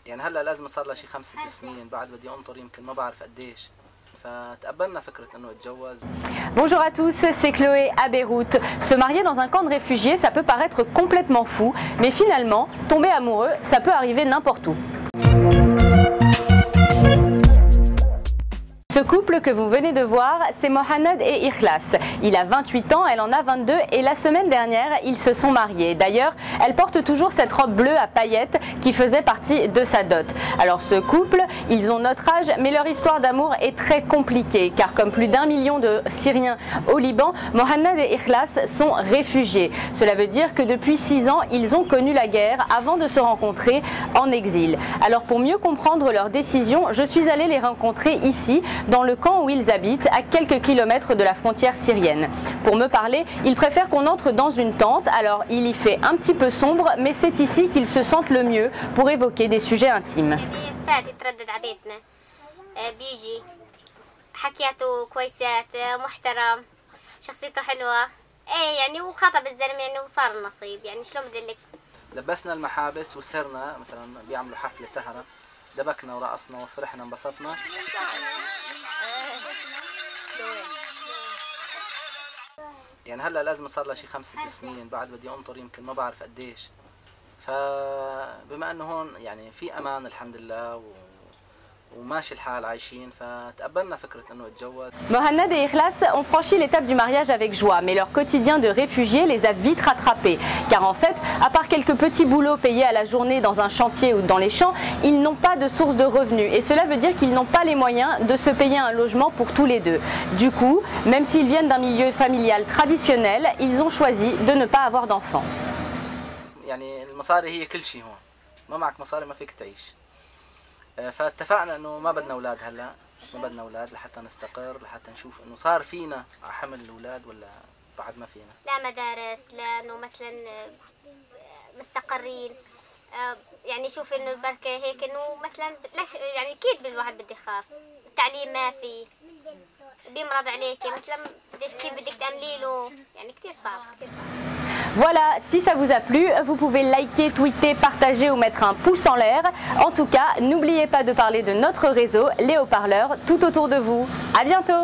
يعني هلا لازم صار لها شي 5 سنين، بعد بدي انطر يمكن ما بعرف قديش، فتقبلنا فكرة انه اتجوز. Bonjour à tous, c'est Chloé à Beyrouth. Se marier dans un camp de réfugiés, ça peut paraître complètement fou, mais finalement, tomber amoureux, ça peut arriver n'importe où. Ce couple que vous venez de voir, c'est Mohamed et Ikhlas. Il a 28 ans, elle en a 22 et la semaine dernière, ils se sont mariés. D'ailleurs, elle porte toujours cette robe bleue à paillettes qui faisait partie de sa dot. Alors ce couple, ils ont notre âge, mais leur histoire d'amour est très compliquée car comme plus d'1 million de Syriens au Liban, Mohamed et Ikhlas sont réfugiés. Cela veut dire que depuis 6 ans, ils ont connu la guerre avant de se rencontrer en exil. Alors pour mieux comprendre leur décision, je suis allée les rencontrer ici, dans le camp où ils habitent, à quelques kilomètres de la frontière syrienne. Pour me parler, ils préfèrent qu'on entre dans une tente, alors il y fait un petit peu sombre, mais c'est ici qu'ils se sentent le mieux pour évoquer des sujets intimes. لبسنا المحابس وسهرنا، مثلا بيعملوا حفلة سهرة، دبكنا ورقصنا وفرحنا انبسطنا. يعني هلا لازم صار لها شي 5 سنين، بعد بدي انطر يمكن ما بعرف قديش، فبما انه هون يعني في امان الحمد لله وماشي الحال عايشين، فتقبلنا فكرة انه اتجوز. Mohamed et Ikhlas ont franchi l'étape du mariage avec joie, mais leur quotidien de réfugiés les a vite rattrapés. Car en fait, à part quelques petits boulots payés à la journée dans un chantier ou dans les champs, ils n'ont pas de source de revenus. Et cela veut dire qu'ils n'ont pas les moyens de se payer un logement pour tous les deux. Du coup, même s'ils viennent d'un milieu familial traditionnel, ils ont choisi de ne pas avoir d'enfants. يعني المصاري هي كل شيء هون، ما معك مصاري ما فيك تعيش. فاتفقنا انه ما بدنا اولاد هلا، ما بدنا اولاد لحتى نستقر، لحتى نشوف انه صار فينا حمل الاولاد ولا بعد ما فينا. لا مدارس، لا انه مثلا مستقرين، يعني شوف انه البركه هيك انه مثلا يعني اكيد الواحد بده يخاف، التعليم ما في، بيمرض عليكي مثلا كيف بدك تعملي له، يعني كثير صعب كثير صعب. Voilà, si ça vous a plu, vous pouvez liker, tweeter, partager ou mettre un pouce en l'air. En tout cas, n'oubliez pas de parler de notre réseau, les haut-parleurs, tout autour de vous. À bientôt!